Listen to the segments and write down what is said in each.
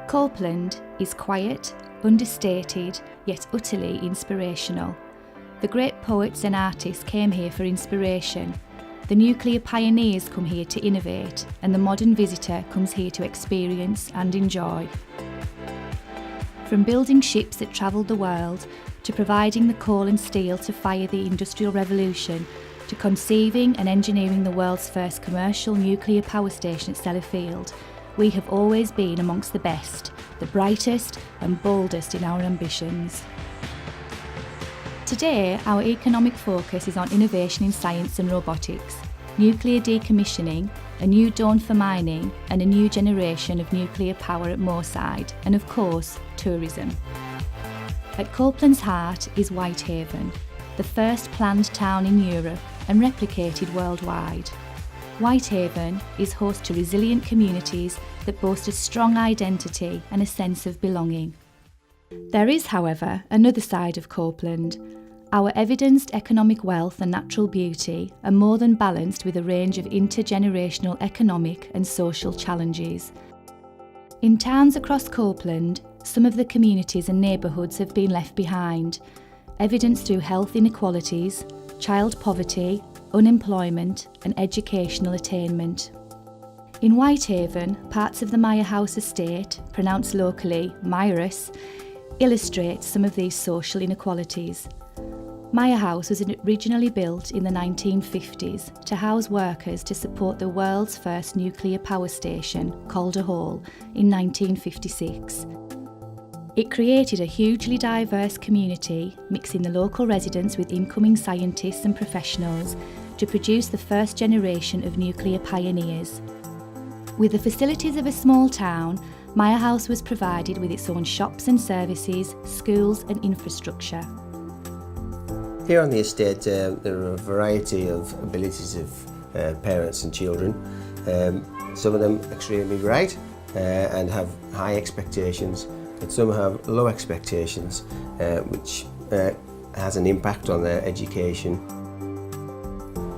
Copeland is quiet, understated, yet utterly inspirational. The great poets and artists came here for inspiration. The nuclear pioneers come here to innovate, and the modern visitor comes here to experience and enjoy. From building ships that travelled the world, to providing the coal and steel to fire the Industrial Revolution, to conceiving and engineering the world's first commercial nuclear power station at Sellafield, we have always been amongst the best, the brightest and boldest in our ambitions. Today, our economic focus is on innovation in science and robotics, nuclear decommissioning, a new dawn for mining, and a new generation of nuclear power at Moorside, and of course, tourism. At Copeland's heart is Whitehaven, the first planned town in Europe and replicated worldwide. Whitehaven is host to resilient communities that boast a strong identity and a sense of belonging. There is, however, another side of Copeland. Our evidenced economic wealth and natural beauty are more than balanced with a range of intergenerational economic and social challenges. In towns across Copeland, some of the communities and neighbourhoods have been left behind, evidenced through health inequalities, child poverty, unemployment and educational attainment. In Whitehaven, parts of the Meyer House estate, pronounced locally Meyerus, illustrate some of these social inequalities. Meyer House was originally built in the 1950s to house workers to support the world's first nuclear power station, Calder Hall, in 1956. It created a hugely diverse community, mixing the local residents with incoming scientists and professionals to produce the first generation of nuclear pioneers. With the facilities of a small town, Meyer House was provided with its own shops and services, schools and infrastructure. Here on the estate there are a variety of abilities of parents and children. Some of them extremely bright and have high expectations, but some have low expectations, which has an impact on their education.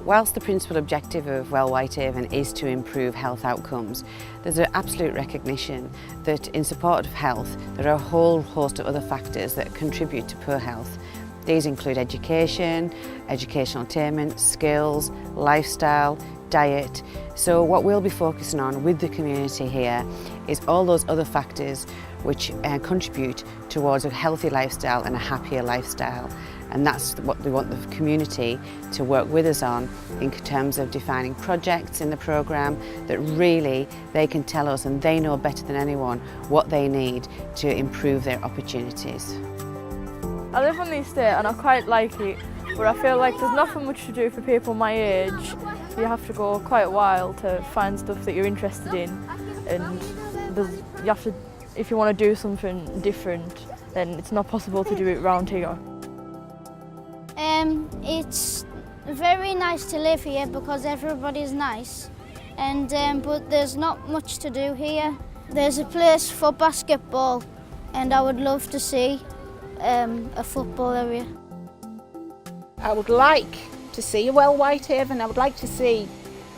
Whilst the principal objective of Well Whitehaven is to improve health outcomes, there's an absolute recognition that in support of health there are a whole host of other factors that contribute to poor health. These include education, educational attainment, skills, lifestyle, diet. So what we'll be focusing on with the community here is all those other factors which contribute towards a healthy lifestyle and a happier lifestyle. And that's what we want the community to work with us on in terms of defining projects in the programme that really they can tell us, and they know better than anyone what they need to improve their opportunities. I live on the estate and I quite like it, but I feel like there's nothing much to do for people my age. You have to go quite a while to find stuff that you're interested in, and you have to, if you want to do something different, then it's not possible to do it round here. It's very nice to live here because everybody's nice, and but there's not much to do here. There's a place for basketball, and I would love to see a football area. I would like to see a Well Whitehaven. I would like to see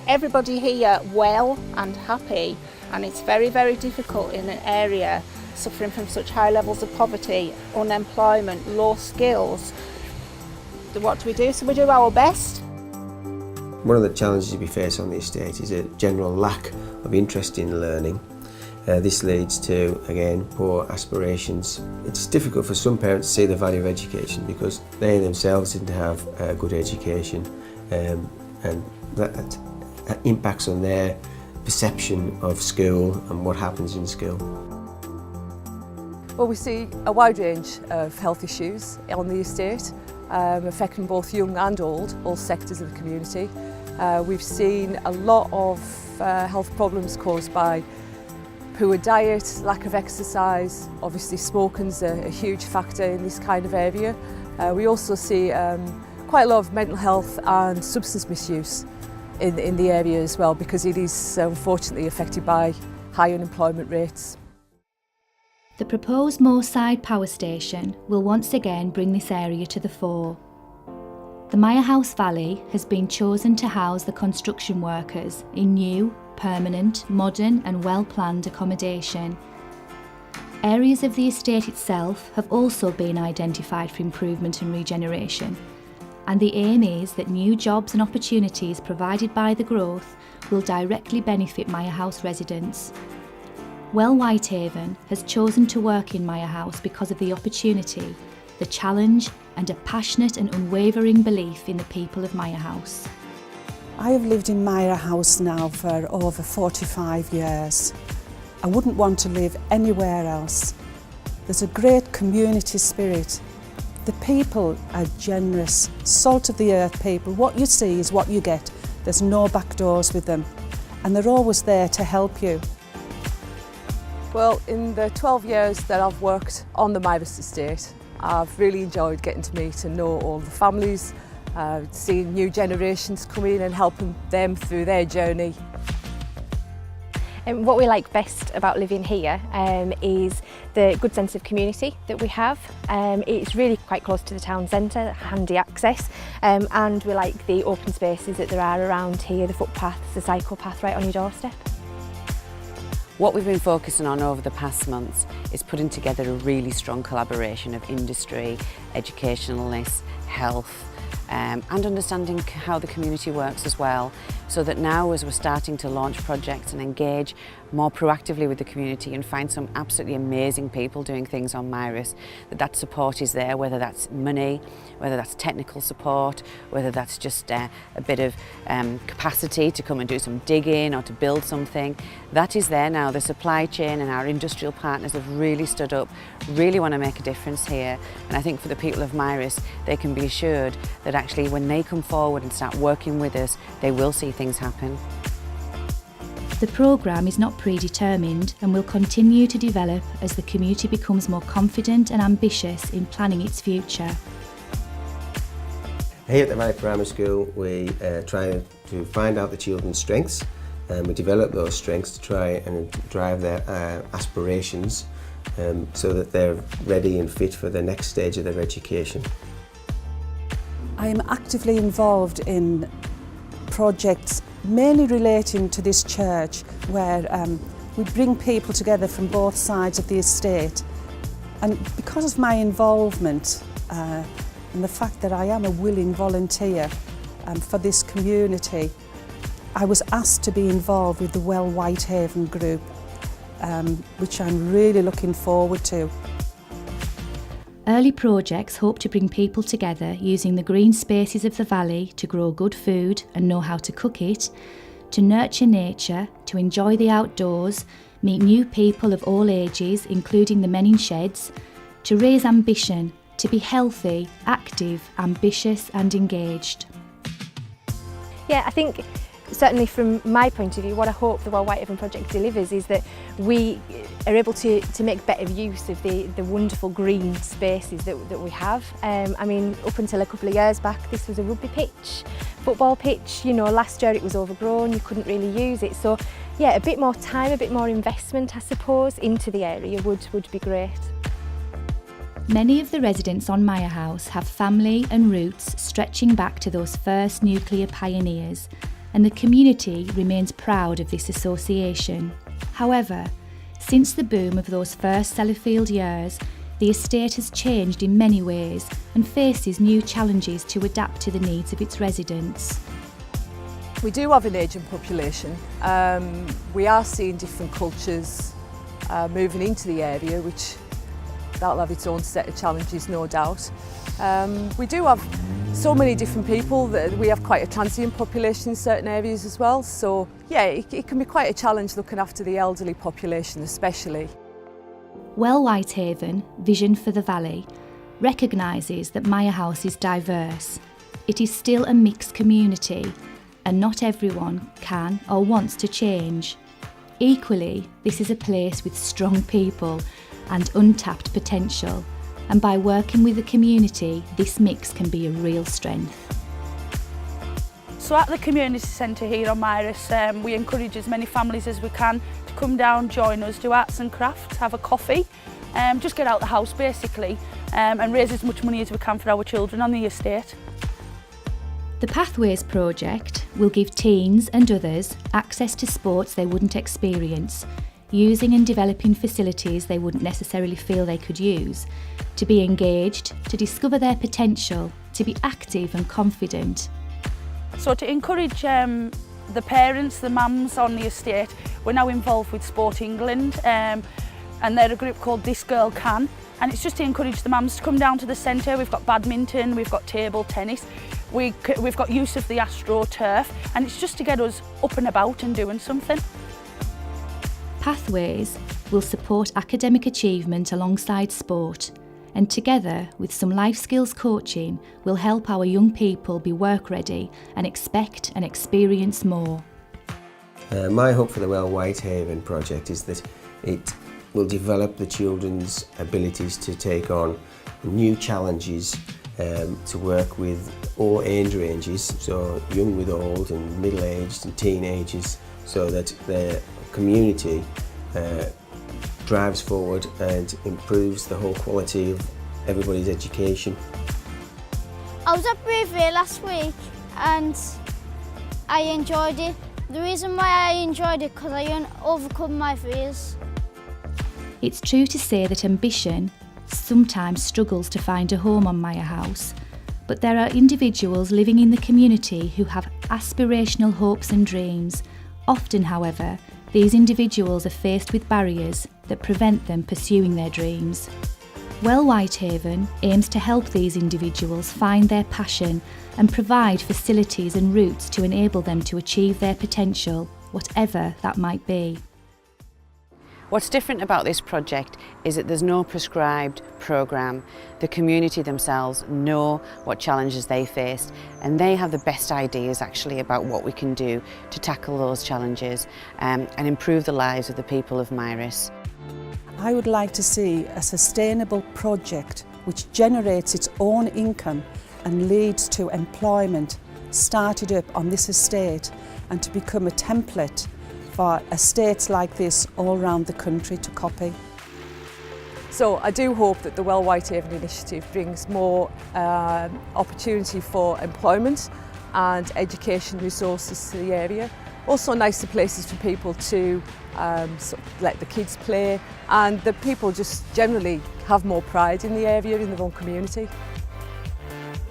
everybody here well and happy, and it's very, very difficult in an area suffering from such high levels of poverty, unemployment, low skills. What do we do? So we do our best. One of the challenges we face on the estate is a general lack of interest in learning. This leads to, again, poor aspirations. It's difficult for some parents to see the value of education because they themselves didn't have a good education, and that impacts on their perception of school and what happens in school. Well, we see a wide range of health issues on the estate, affecting both young and old, all sectors of the community. We've seen a lot of health problems caused by poor diet, lack of exercise. Obviously smoking's a huge factor in this kind of area. We also see quite a lot of mental health and substance misuse in the area as well, because it is unfortunately affected by high unemployment rates. The proposed Moorside Power Station will once again bring this area to the fore. The Meyer House Valley has been chosen to house the construction workers in new, permanent, modern and well-planned accommodation. Areas of the estate itself have also been identified for improvement and regeneration, and the aim is that new jobs and opportunities provided by the growth will directly benefit Maya House residents. Well Whitehaven has chosen to work in Maya House because of the opportunity, the challenge and a passionate and unwavering belief in the people of Maya House. I have lived in Maya House now for over 45 years. I wouldn't want to live anywhere else. There's a great community spirit. The people are generous, salt of the earth people. What you see is what you get. There's no back doors with them, and they're always there to help you. Well, in the 12 years that I've worked on the Myris estate, I've really enjoyed getting to meet and know all the families, seeing new generations come in and helping them through their journey. And what we like best about living here is the good sense of community that we have. It's really quite close to the town centre, handy access, and we like the open spaces that there are around here, the footpaths, the cycle path right on your doorstep. What we've been focusing on over the past months is putting together a really strong collaboration of industry, educationalists, health, and understanding how the community works as well, so that now as we're starting to launch projects and engage more proactively with the community and find some absolutely amazing people doing things on Myris, that support is there, whether that's money, whether that's technical support, whether that's just a bit of capacity to come and do some digging or to build something. That is there now. The supply chain and our industrial partners have really stood up, really want to make a difference here, and I think for the people of Myris, they can be assured that actually when they come forward and start working with us, they will see things happen. The programme is not predetermined and will continue to develop as the community becomes more confident and ambitious in planning its future. Here at the Valley Primary School, we try to find out the children's strengths, and we develop those strengths to try and drive their aspirations so that they're ready and fit for the next stage of their education. I am actively involved in projects mainly relating to this church, where we bring people together from both sides of the estate. And because of my involvement and the fact that I am a willing volunteer for this community, I was asked to be involved with the Well Whitehaven group, which I'm really looking forward to. Early projects hope to bring people together using the green spaces of the valley to grow good food and know how to cook it, to nurture nature, to enjoy the outdoors, meet new people of all ages, including the men in sheds, to raise ambition, to be healthy, active, ambitious and engaged. Yeah, I think certainly from my point of view, what I hope the Well Whitehaven project delivers is that we are able to make better use of the wonderful green spaces that we have. I mean, up until a couple of years back, this was a rugby pitch, football pitch. You know, last year it was overgrown, you couldn't really use it. So yeah, a bit more time, a bit more investment, I suppose, into the area would be great. Many of the residents on Maya House have family and roots stretching back to those first nuclear pioneers, and the community remains proud of this association. However, since the boom of those first Sellafield years, the estate has changed in many ways and faces new challenges to adapt to the needs of its residents. We do have an ageing population. We are seeing different cultures moving into the area, which that'll have its own set of challenges, no doubt. We do have so many different people that we have quite a transient population in certain areas as well. So yeah, it can be quite a challenge looking after the elderly population especially. Well Whitehaven, Vision for the Valley, recognises that Maya House is diverse. It is still a mixed community and not everyone can or wants to change. Equally, this is a place with strong people and untapped potential, and by working with the community, this mix can be a real strength. So at the community centre here on Myris, we encourage as many families as we can to come down, join us, do arts and crafts, have a coffee, just get out the house basically, and raise as much money as we can for our children on the estate. The Pathways project will give teens and others access to sports they wouldn't experience, using and developing facilities they wouldn't necessarily feel they could use, to be engaged, to discover their potential, to be active and confident. So to encourage the parents, the mums on the estate, we're now involved with Sport England and they're a group called This Girl Can, and it's just to encourage the mums to come down to the centre. We've got badminton, we've got table tennis, we've got use of the AstroTurf, and it's just to get us up and about and doing something. Pathways will support academic achievement alongside sport, and together with some life skills coaching will help our young people be work ready and expect and experience more. My hope for the Whitehaven project is that it will develop the children's abilities to take on new challenges, to work with all age ranges, so young with old and middle-aged and teenagers, so that the community drives forward and improves the whole quality of everybody's education. I was at Bravery last week and I enjoyed it. The reason why I enjoyed it because I overcome my fears. It's true to say that ambition sometimes struggles to find a home on Maya House, but there are individuals living in the community who have aspirational hopes and dreams. Often, however, these individuals are faced with barriers that prevent them pursuing their dreams. Whitehaven aims to help these individuals find their passion and provide facilities and routes to enable them to achieve their potential, whatever that might be. What's different about this project is that there's no prescribed programme. The community themselves know what challenges they faced, and they have the best ideas actually about what we can do to tackle those challenges and improve the lives of the people of Mairis. I would like to see a sustainable project which generates its own income and leads to employment started up on this estate, and to become a template for estates like this all around the country to copy. So I do hope that the Whitehaven initiative brings more opportunity for employment and education resources to the area. Also nicer places for people to let the kids play, and the people just generally have more pride in the area, in their own community.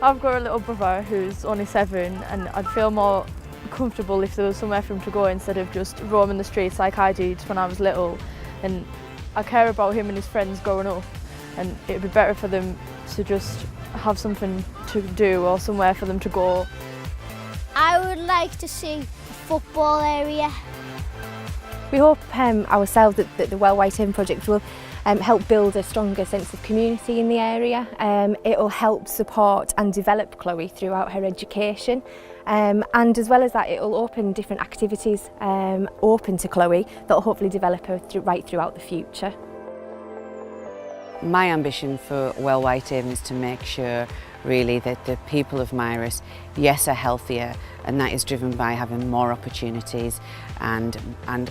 I've got a little brother who's only 7, and I'd feel more comfortable if there was somewhere for him to go instead of just roaming the streets like I did when I was little. And I care about him and his friends growing up, and it'd be better for them to just have something to do or somewhere for them to go. I would like to see a football area. We hope ourselves that the Whitehaven project will help build a stronger sense of community in the area. It will help support and develop Chloe throughout her education. And as well as that, it will open different activities open to Chloe that will hopefully develop her right throughout the future. My ambition for Whitehaven is to make sure really that the people of Mairis, yes, are healthier, and that is driven by having more opportunities, and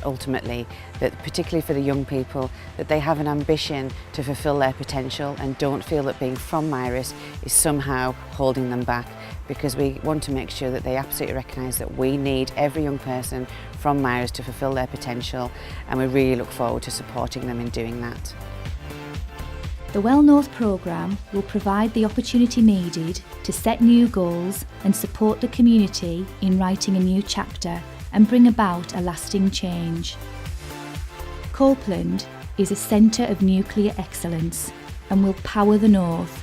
ultimately that particularly for the young people, that they have an ambition to fulfil their potential and don't feel that being from Mairis is somehow holding them back, because we want to make sure that they absolutely recognise that we need every young person from Mairis to fulfil their potential, and we really look forward to supporting them in doing that. The Well North programme will provide the opportunity needed to set new goals and support the community in writing a new chapter and bring about a lasting change. Copeland is a centre of nuclear excellence and will power the North,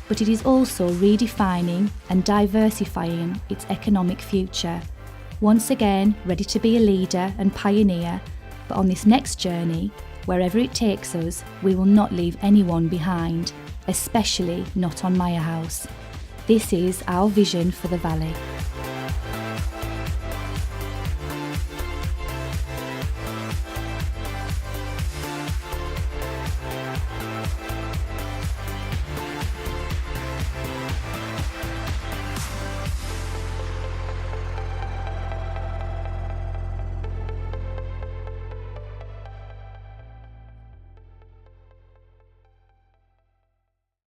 but it is also redefining and diversifying its economic future. Once again, ready to be a leader and pioneer, but on this next journey, wherever it takes us, we will not leave anyone behind, especially not on Maya House. This is our vision for the Valley.